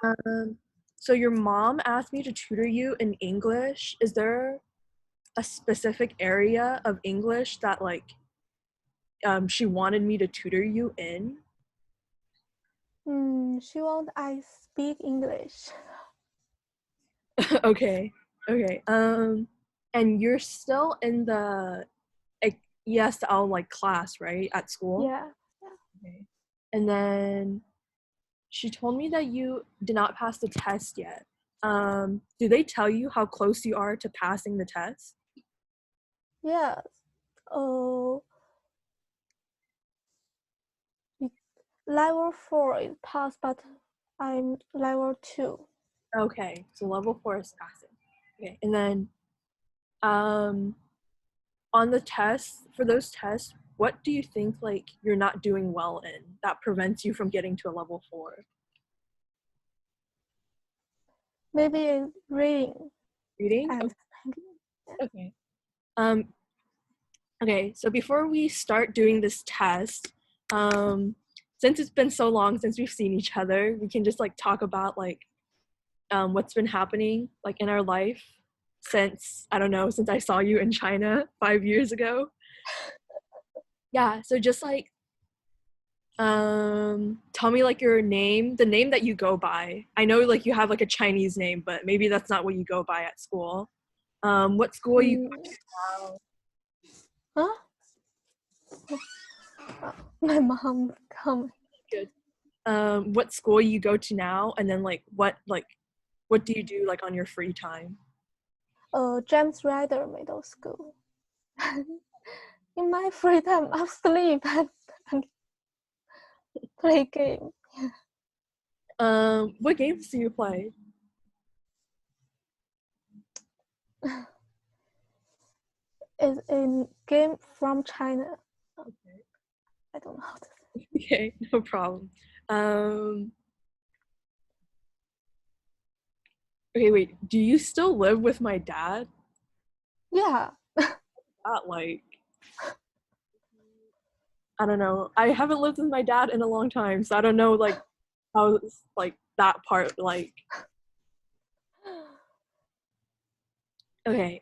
Um, so your mom asked me to tutor you in English. Is there a specific area of English that like she wanted me to tutor you in? She wants I speak English. Okay. Okay. And you're still in the ESL like class, right? At school? Yeah. Okay. And then she told me that you did not pass the test yet. Do they tell you how close you are to passing the test? Yes. Oh, level 4 is passed, but I'm level 2. Okay, so level 4 is passing. Okay, and then um, on the tests, for those tests, what do you think like you're not doing well in that prevents you from getting to a level 4? Maybe it's reading Reading? and Okay. Um, okay, so before we start doing this test, since it's been so long since we've seen each other, we can just like talk about like what's been happening like in our life since I don't know, since I saw you in China 5 years ago. Yeah, so just like tell me like your name, the name that you go by. I know like you have like a Chinese name, but maybe that's not what you go by at school. What school you go mm, huh? My mom come. to? What school you go to now, and then what do you do like on your free time? James Ryder Middle School. In my free time, I sleep and play game. What games do you play? It's a game from China. Okay. I don't know how to say. Okay, no problem. Um, okay, wait. Do you still live with my dad? Yeah. Not like I don't know. I haven't lived with my dad in a long time, so I don't know like how like that part like. Okay.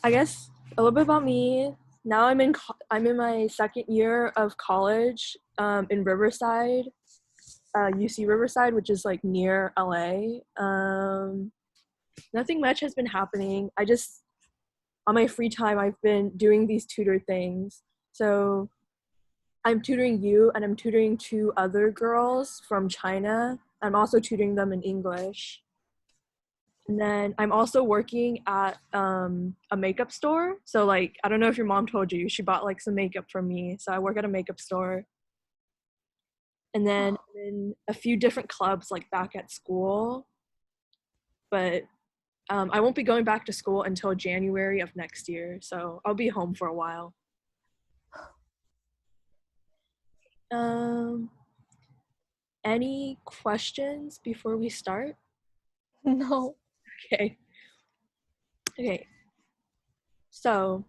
I guess a little bit about me. Now I'm in my second year of college in Riverside, UC Riverside, which is like near LA. Nothing much has been happening. I just on my free time I've been doing these tutor things. So I'm tutoring you and I'm tutoring two other girls from China. I'm also tutoring them in English. And then I'm also working at a makeup store. So like I don't know if your mom told you, she bought like some makeup from me. So I work at a makeup store. And then I'm in a few different clubs like back at school. But I won't be going back to school until January of next year. So I'll be home for a while. Um, any questions before we start? No. Okay. Okay. So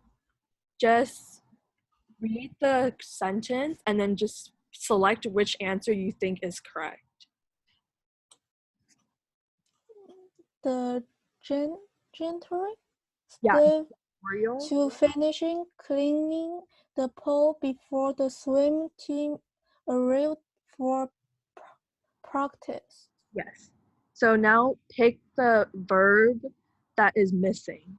just read the sentence and then just select which answer you think is correct. The gentry Yeah, Steve tutorial. to finishing cleaning the pool before the swim team arrived for practice. Yes. So now pick the verb that is missing.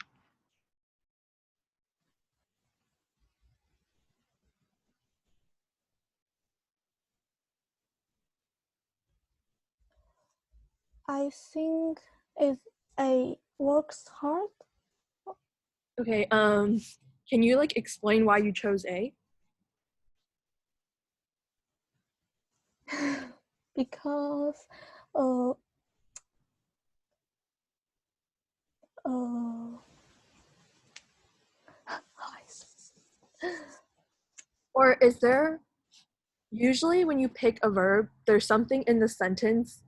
I think it a works hard Okay, can you like explain why you chose A? because uh uh Or is there usually when you pick a verb, there's something in the sentence,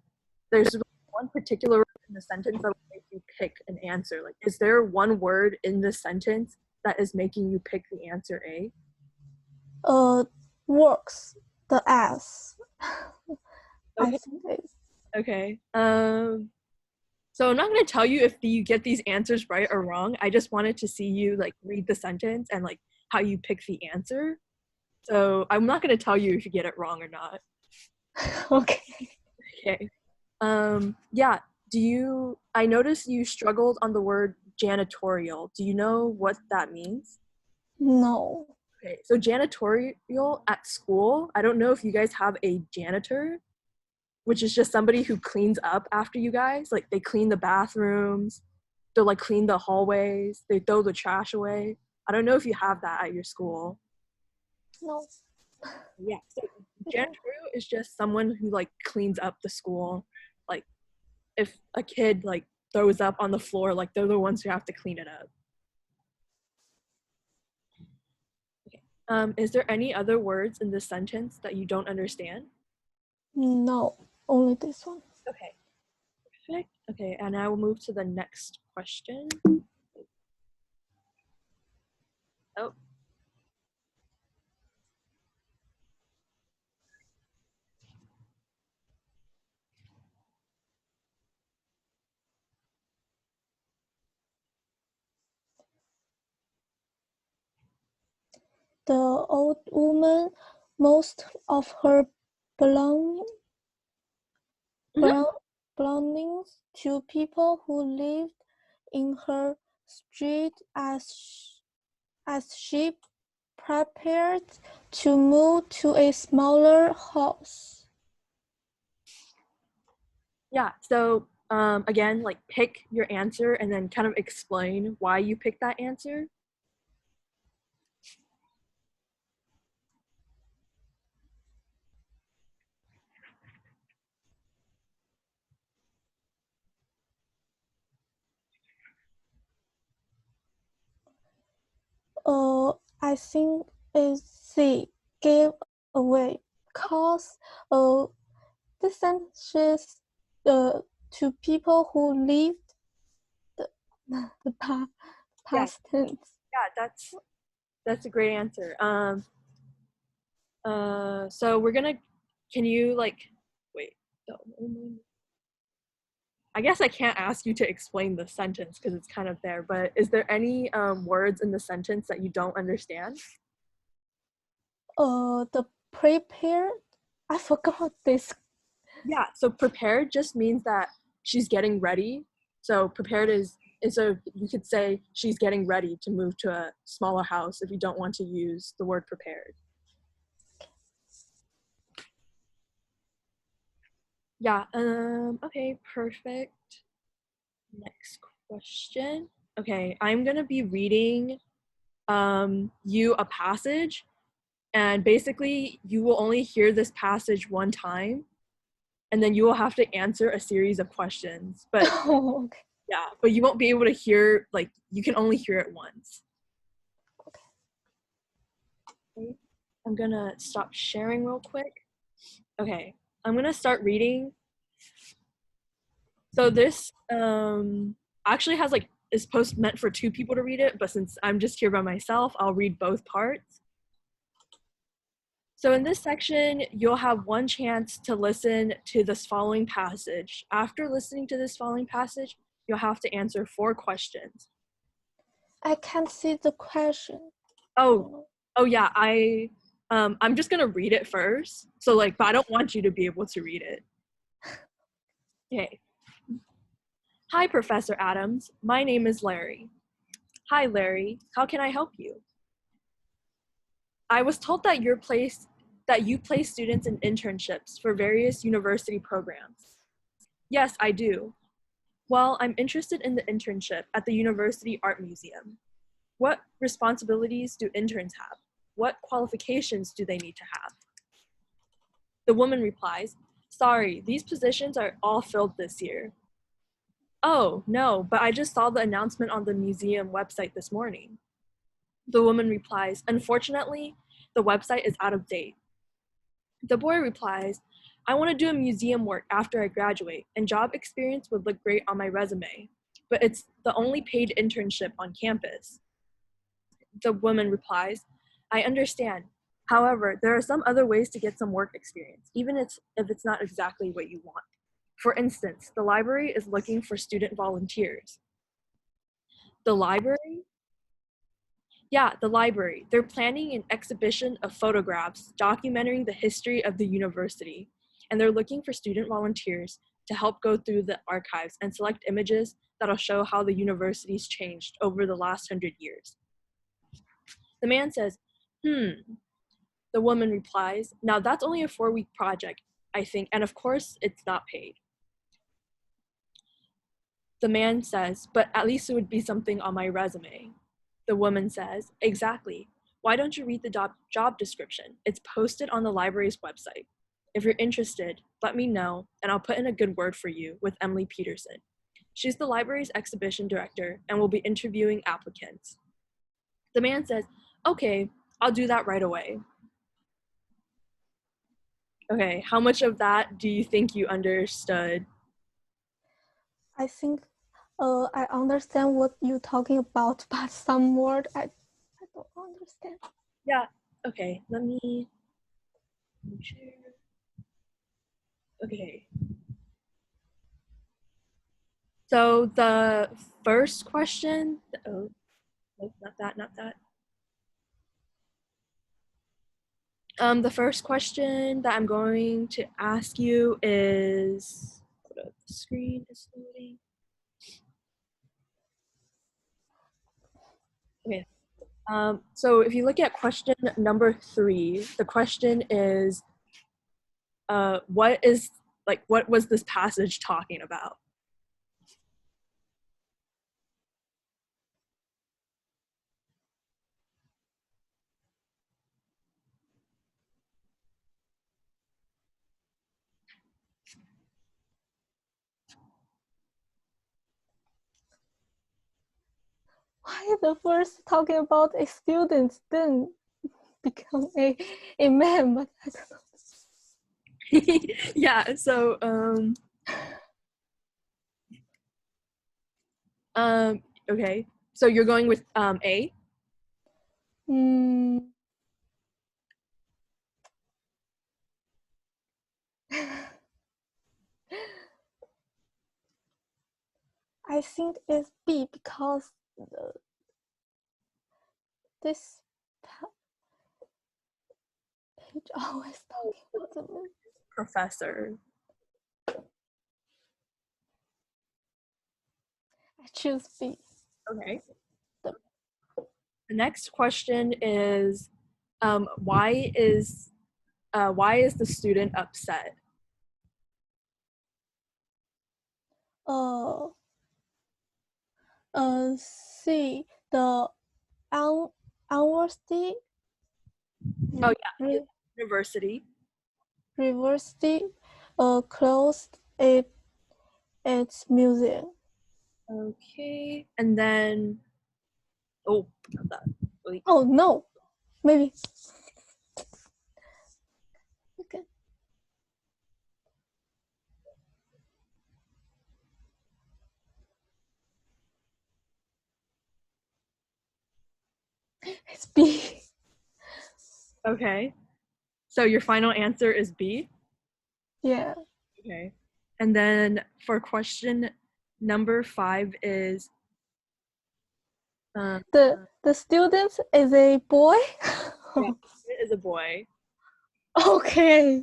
there's one particular word in the sentence that will make you pick an answer. Like, is there one word in the sentence that is making you pick the answer A? uh works the S. I Okay, think it's Okay. So I'm not going to tell you if you get these answers right or wrong. I just wanted to see you like read the sentence and like how you pick the answer. So I'm not going to tell you if you get it wrong or not. Okay. Okay. Yeah. I noticed you struggled on the word janitorial. Do you know what that means? No. Okay. So janitorial at school, I don't know if you guys have a janitor, which is just somebody who cleans up after you guys. Like they clean the bathrooms, they'll like clean the hallways, they throw the trash away. I don't know if you have that at your school. No. Yeah. So Okay. janitorial is just someone who like cleans up the school. Like if a kid like throws up on the floor, like they're the ones who have to clean it up. Okay. Is there any other words in this sentence that you don't understand? No. Only this one. Okay. Perfect. Okay, and I will move to the next question. Oh, The old woman, most of her belong, mhm. belongings to people who lived in her street as she prepared to move to a smaller house. Yeah, so again, like pick your answer and then kind of explain why you picked that answer. I think she gave away because this sentence to people who lived the, the Yeah, past tense. yeah, that's a great answer. So we're gonna, can you like, wait, no, I guess I can't ask you to explain the sentence because it's kind of there, but is there any words in the sentence that you don't understand? The prepared. I forgot this. Yeah, so prepared just means that she's getting ready. So prepared is a, you could say she's getting ready to move to a smaller house if you don't want to use the word prepared. Yeah, okay, perfect. Next question. Okay, I'm gonna be reading you a passage, and basically you will only hear this passage one time, and then you will have to answer a series of questions. But Oh, okay. yeah, but you won't be able to hear, like, you can only hear it once. Okay. I'm gonna stop sharing real quick. Okay, I'm gonna start reading. So this actually has like, is post meant for two people to read it, but since I'm just here by myself, I'll read both parts. So in this section, you'll have one chance to listen to this following passage. After listening to this following passage, you'll have to answer 4 questions. I can't see the question. Oh, oh yeah, I'm just gonna read it first. So like, but I don't want you to be able to read it. Okay. Hi, Professor Adams. My name is Larry. Hi, Larry. How can I help you? I was told that you place students in internships for various university programs. Yes, I do. Well, I'm interested in the internship at the University Art Museum. What responsibilities do interns have? What qualifications do they need to have? The woman replies, sorry, these positions are all filled this year. Oh, no, but I just saw the announcement on the museum website this morning. The woman replies, unfortunately, the website is out of date. The boy replies, I want to do a museum work after I graduate, and job experience would look great on my resume, but it's the only paid internship on campus. The woman replies, I understand. However, there are some other ways to get some work experience, even if it's not exactly what you want. For instance, the library is looking for student volunteers. The library? Yeah, the library. They're planning an exhibition of photographs documenting the history of the university, and they're looking for student volunteers to help go through the archives and select images that'll show how the university's changed over the last 100 years. The man says, The woman replies, now that's only a 4-week project, I think, and of course it's not paid. The man says, but at least it would be something on my resume. The woman says, exactly. Why don't you read the job description? It's posted on the library's website. If you're interested, let me know, and I'll put in a good word for you with Emily Peterson. She's the library's exhibition director and will be interviewing applicants. The man says, okay, I'll do that right away. Okay, how much of that do you think you understood? I think I understand what you're talking about, but some word I don't understand. Yeah, okay, let me share. Okay. So the first question, oh, not that. The first question that I'm going to ask you is, hold up, the screen is loading. Okay. So if you look at question number 3, the question is, what was this passage talking about? Why the first talking about a student, then become a man, but I don't know. Yeah, so okay. So you're going with A? I think it's B because this page always talking about the man. Professor. I choose B. Okay. The next question is, why is the student upset? C. The university. Oh yeah, university. University closed its museum. Okay, and then, oh, not that. Wait. Oh no, maybe. Okay. It's B. Okay, so your final answer is B? Yeah. Okay, and then for question number 5 is, The student is a boy. yeah, it is a boy. Okay.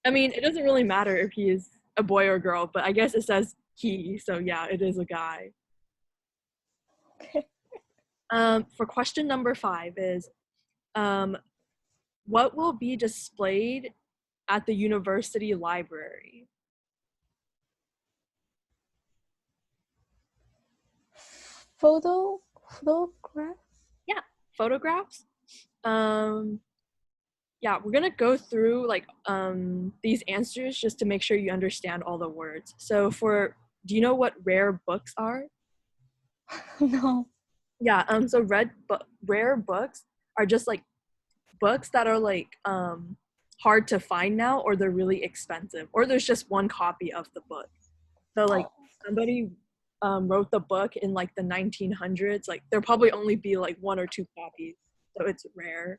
I mean, it doesn't really matter if he is a boy or a girl, but I guess it says he, so yeah, it is a guy. Okay. For question number 5 is, what will be displayed at the university library? Photograph. Yeah, photographs. Yeah, we're gonna go through like these answers just to make sure you understand all the words. So do you know what rare books are? No. Yeah, so rare books are just like books that are like hard to find now, or they're really expensive, or there's just one copy of the book. So like somebody wrote the book in like the 1900s, like there'll probably only be like 1 or 2 copies, so it's rare.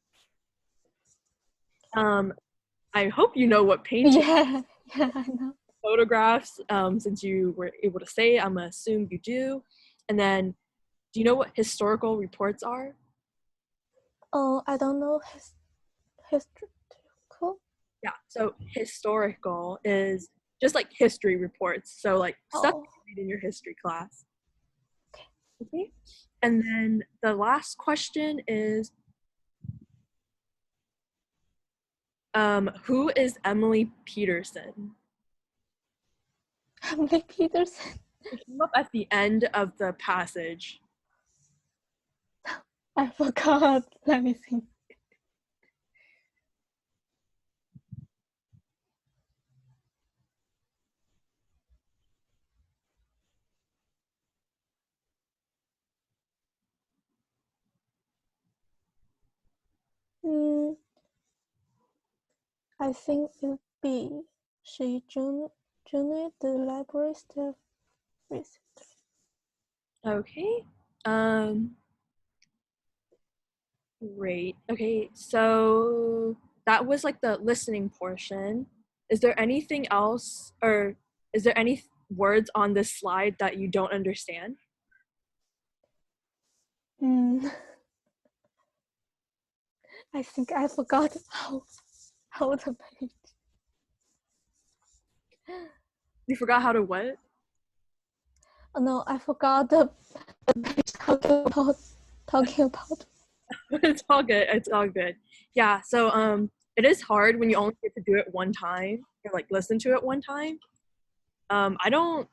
I hope you know what painting. Yeah. Yeah, I know. Photographs, since you were able to say it, I'm gonna assume you do. And then, do you know what historical reports are? Oh, I don't know historical. Yeah, so historical is just like history reports. So like stuff Oh, you read in your history class. okay. Okay. And then the last question is, who is Emily Peterson? Emily Peterson. It came up at the end of the passage. I forgot. Let me think. Mm, I think it would be she joined the library staff recently. Okay. Um, Great. Okay, so that was like the listening portion. Is there anything else, or is there any words on this slide that you don't understand? Mm, I think I forgot how to page. You forgot how to what? Oh, no, I forgot the page talking about. It's all good. It's all good. Yeah, so it is hard when you only get to do it one time or like listen to it one time. I don't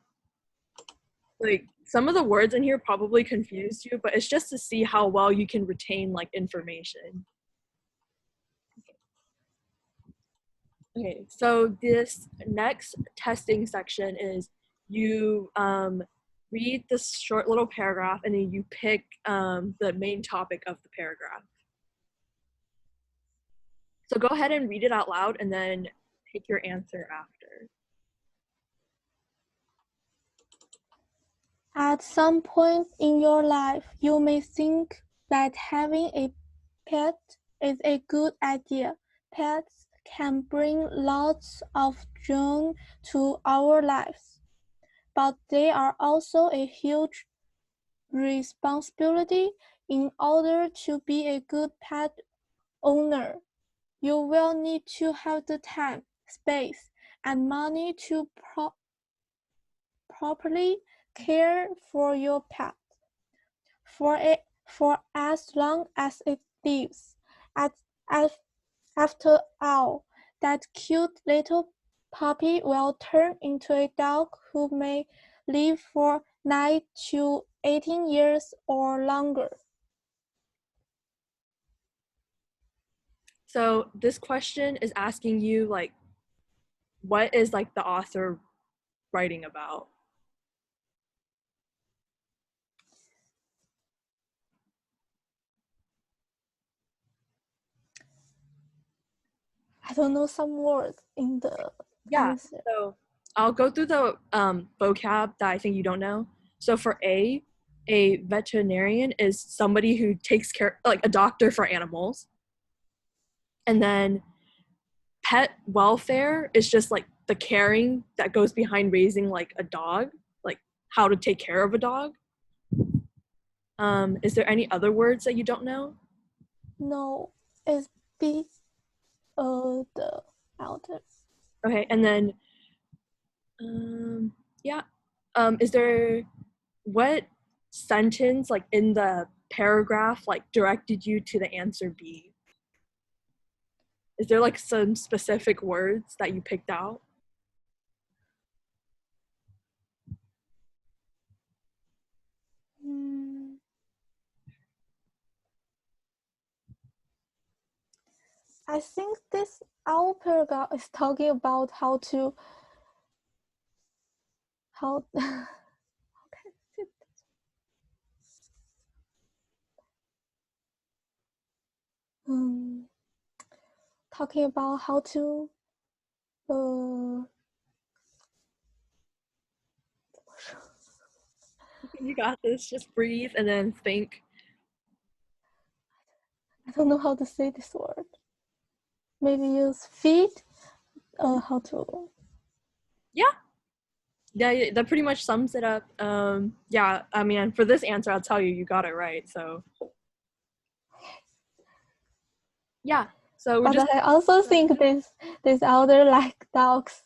like some of the words in here probably confused you, but it's just to see how well you can retain like information. Okay, so this next testing section is you read this short little paragraph and then you pick the main topic of the paragraph. So go ahead and read it out loud and then pick your answer after. At some point in your life, you may think that having a pet is a good idea. Pets can bring lots of joy to our lives, but they are also a huge responsibility. In order to be a good pet owner, you will need to have the time, space, and money to properly care for your pet. For as long as it lives. At, at, After all, that cute little puppy will turn into a dog who may live for 9 to 18 years or longer. So this question is asking you like what is like the author writing about? I don't know some words in the Yeah, answer. so I'll go through the vocab that I think you don't know. So for a veterinarian is somebody who takes care, like a doctor for animals. And then pet welfare is just like the caring that goes behind raising like a dog, like how to take care of a dog. Is there any other words that you don't know? No, it's B, the outer. Okay, and then yeah, is there what sentence like in the paragraph like directed you to the answer B? Is there like some specific words that you picked out? Mm, I think this our paragraph is talking about how um, talking about how to uh, You got this. Just breathe and then think. I don't know how to say this word. Maybe use feed. How to? Yeah, that pretty much sums it up. Yeah, I mean, for this answer, I'll tell you, you got it right. So yeah, so we're But just I also think this other like dogs.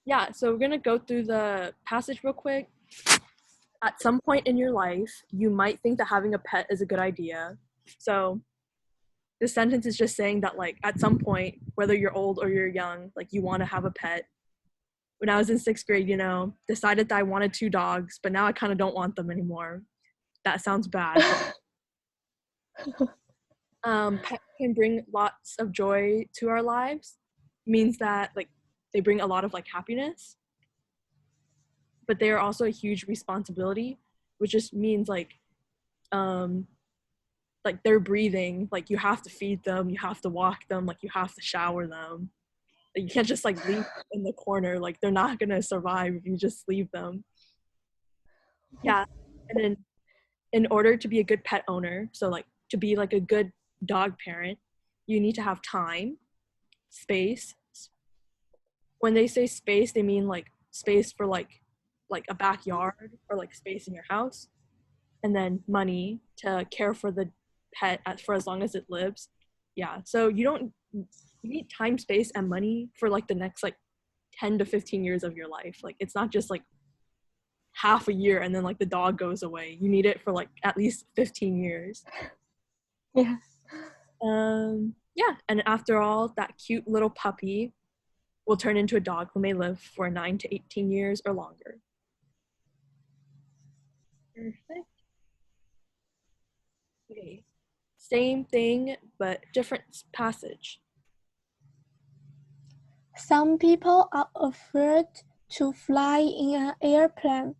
yeah. So we're gonna go through the passage real quick. At some point in your life, you might think that having a pet is a good idea. So this sentence is just saying that like at some point, whether you're old or you're young, like you want to have a pet. When I was in 6th grade, decided that I wanted 2 dogs, but now I kind of don't want them anymore. That sounds bad, but pets can bring lots of joy to our lives. Means that like they bring a lot of like happiness, but they are also a huge responsibility, which just means um like they're breathing, like you have to feed them, you have to walk them, like you have to shower them. Like, you can't just like leave them in the corner, like they're not gonna survive if you just leave them. Yeah. And then in order to be a good pet owner, so like to be like a good dog parent, you need to have time, space. When they say space, they mean like space for like a backyard or like space in your house, and then money to care for the pet for as long as it lives. Yeah, so you need time, space, and money for like the next like 10 to 15 years of your life. Like it's not just like half a year and then like the dog goes away. You need it for like at least 15 years. Yeah. Yeah, and after all, that cute little puppy will turn into a dog who may live for 9 to 18 years or longer. Perfect. Okay. Same thing, but different passage. Some people are afraid to fly in an airplane.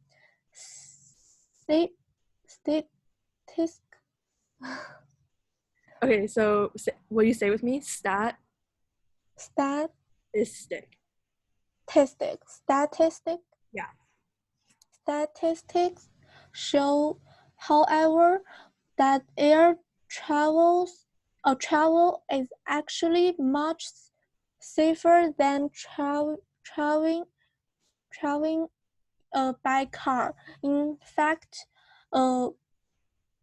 Statistic. Okay, so will you say with me? Statistic. Statistic. Statistic. Yeah. Statistics show, however, that air travel is actually much safer than traveling by car. In fact, uh,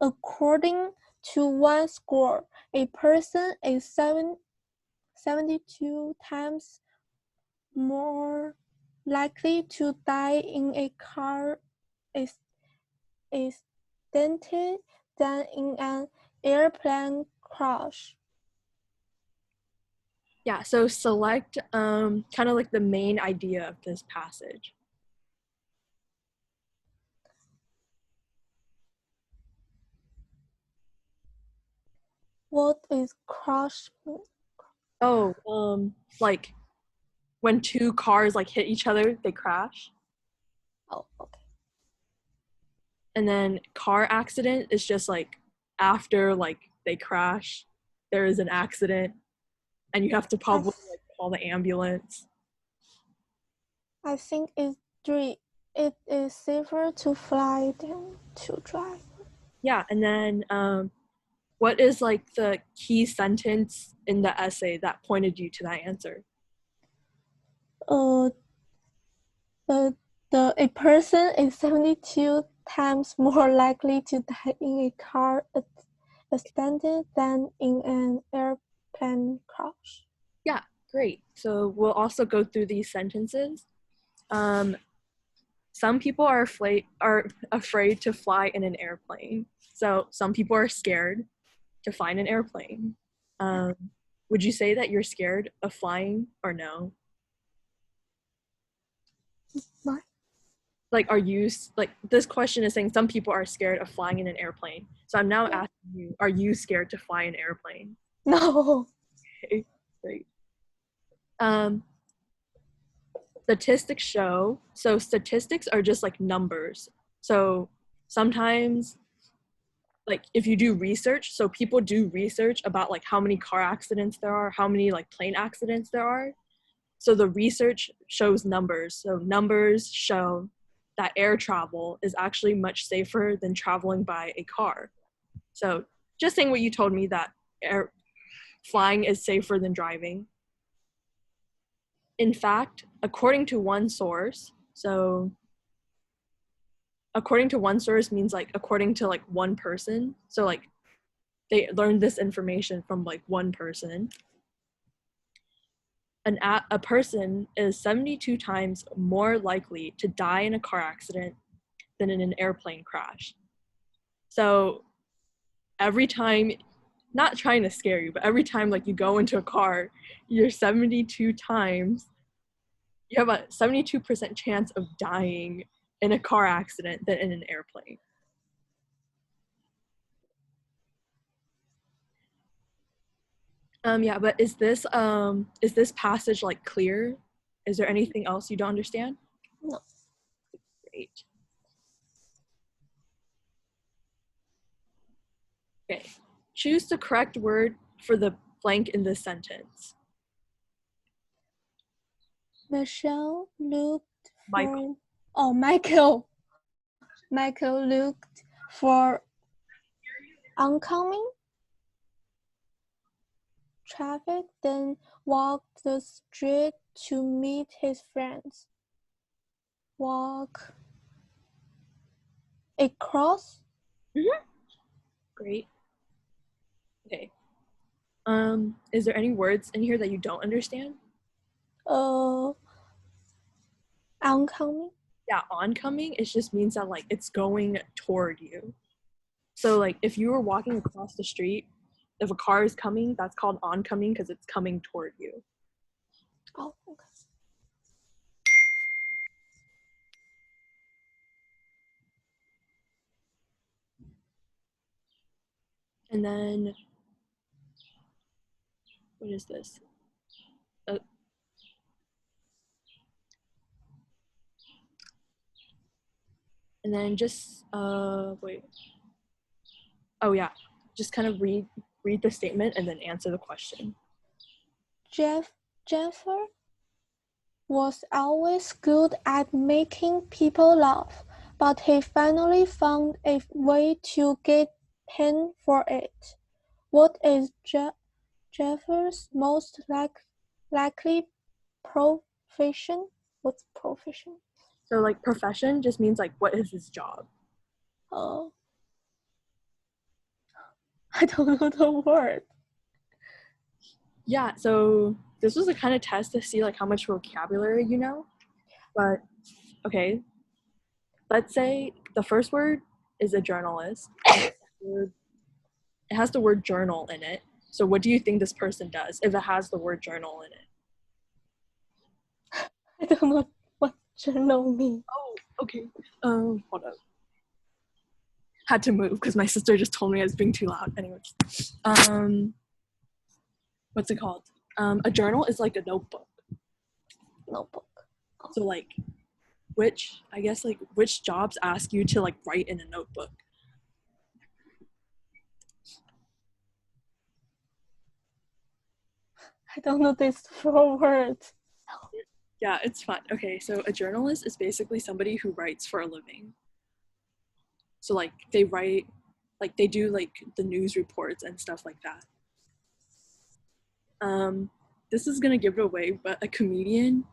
according to one score, a person is 72 times more likely to die in a car accident than in an airplane crash. Yeah, so select kind of like the main idea of this passage. What is crash? Oh, like when 2 cars like hit each other, they crash. Oh, okay. And then car accident is just like after like they crash, there is an accident and you have to probably like call the ambulance. I think it's three. It is safer to fly than to drive. Yeah, and then what is like the key sentence in the essay that pointed you to that answer? Uh, a person is 72 times more likely to die in a car accident than in an airplane crash. Yeah, great. So we'll also go through these sentences. Um, some people are afraid to fly in an airplane. So some people are scared to fly in an airplane. Um, would you say that you're scared of flying or no? What? Like, are you like this question is saying some people are scared of flying in an airplane. So I'm now asking you, are you scared to fly an airplane? No. Okay, great. Um, statistics show, so statistics are just like numbers. So sometimes like if you do research, so people do research about like how many car accidents there are, how many like plane accidents there are. So the research shows numbers. So numbers show that air travel is actually much safer than traveling by a car. So just saying what you told me, that air flying is safer than driving. in fact, according to one source, so according to one source means like according to like one person. So like they learned this information from like one person. A person is 72 times more likely to die in a car accident than in an airplane crash. So every time, not trying to scare you, but every time like you go into a car, you're 72 times, you have a 72% chance of dying in a car accident than in an airplane. Yeah, but is this passage like clear? Is there anything else you don't understand? No. Great. Okay. Choose the correct word for the blank in this sentence. Michelle looked Michael. Michael. Michael looked for oncoming traffic, then walked the street to meet his friends. Walk across? Mm-hmm. Great. Okay. Is there any words in here that you don't understand? Oncoming? Yeah, oncoming, it just means that like it's going toward you. So like if you were walking across the street, if a car is coming, that's called oncoming because it's coming toward you. Oh, okay. And then, what is this? And then just, wait. Oh yeah, just kind of read the statement and then answer the question. Jennifer was always good at making people laugh, but he finally found a way to get paid for it. What is Jeffers' most likely profession? What's profession? So like profession just means like what is his job? Oh, I don't know the word. Yeah, so this was a kind of test to see like how much vocabulary you know. But okay, let's say the first word is a journalist. It has the word journal in it. So what do you think this person does if it has the word journal in it? I don't know what journal means. Oh, okay. Hold up. Had to move because my sister just told me I was being too loud. Anyways, what's it called? A journal is like a notebook. Notebook. Oh. So like, which jobs ask you to like write in a notebook? I don't know these 4 words. Yeah, it's fun. Okay, so a journalist is basically somebody who writes for a living. So like they write, like they do like the news reports and stuff like that. This is gonna give it away, but a comedian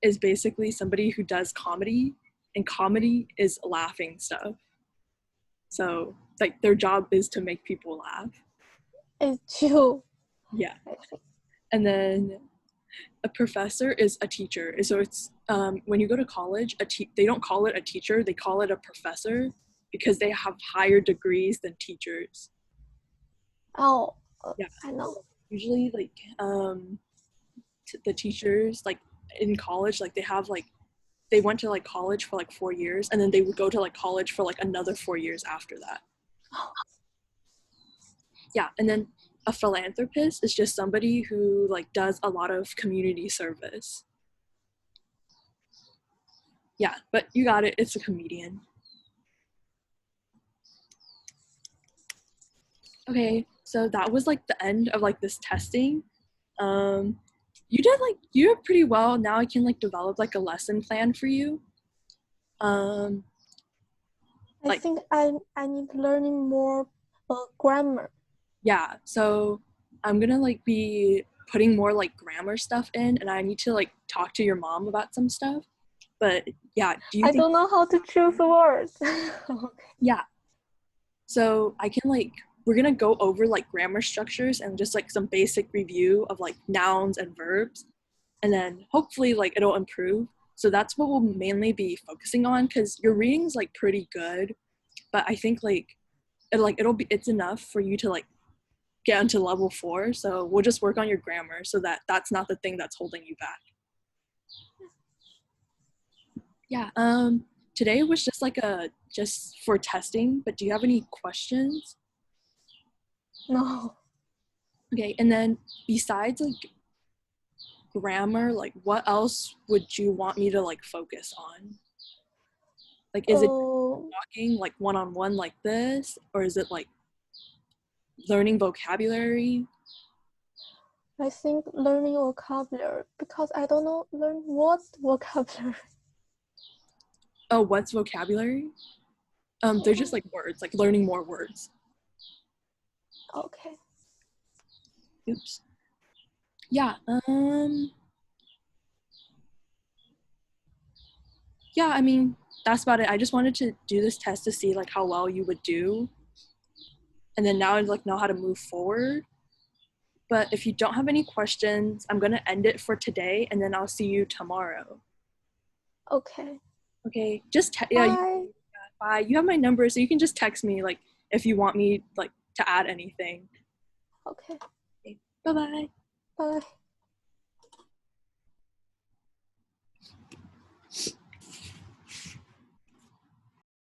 is basically somebody who does comedy, and comedy is laughing stuff. So like their job is to make people laugh. It's you. Yeah. And then a professor is a teacher. So it's when you go to college, they don't call it a teacher, they call it a professor because they have higher degrees than teachers. Oh, Yeah. I know. Usually like the teachers like in college, like they went to like college for like 4 years and then they would go to like college for like another 4 years after that. Yeah, and then a philanthropist is just somebody who like does a lot of community service. Yeah, but you got it. It's a comedian. Okay, so that was like the end of like this testing. You did pretty well. Now I can like develop like a lesson plan for you. I think I need learning more grammar. Yeah, so I'm gonna like be putting more like grammar stuff in, and I need to like talk to your mom about some stuff. But yeah, do you I think? don't know how to choose words. Yeah. So I can like we're gonna go over like grammar structures and just like some basic review of like nouns and verbs, and then hopefully like it'll improve. So that's what we'll mainly be focusing on because your reading's like pretty good, but I think like it's enough for you to like get into level 4. So we'll just work on your grammar so that that's not the thing that's holding you back. Yeah. Today was just like a just for testing, but do you have any questions? No. Okay, and then besides like grammar, like what else would you want me to like focus on? Like is it Oh, talking like one-on-one like this, or is it like learning vocabulary? I think learning vocabulary because I don't know learn what vocabulary. Oh, what's vocabulary? They're just like words, like learning more words. Okay. Oops. Yeah. Yeah, I mean, that's about it. I just wanted to do this test to see like how well you would do. And then now I like know how to move forward. But if you don't have any questions, I'm gonna end it for today and then I'll see you tomorrow. Okay. Okay, Bye. bye. You have my number, so you can just text me like if you want me like to add anything. Okay. Okay, bye-bye. Bye.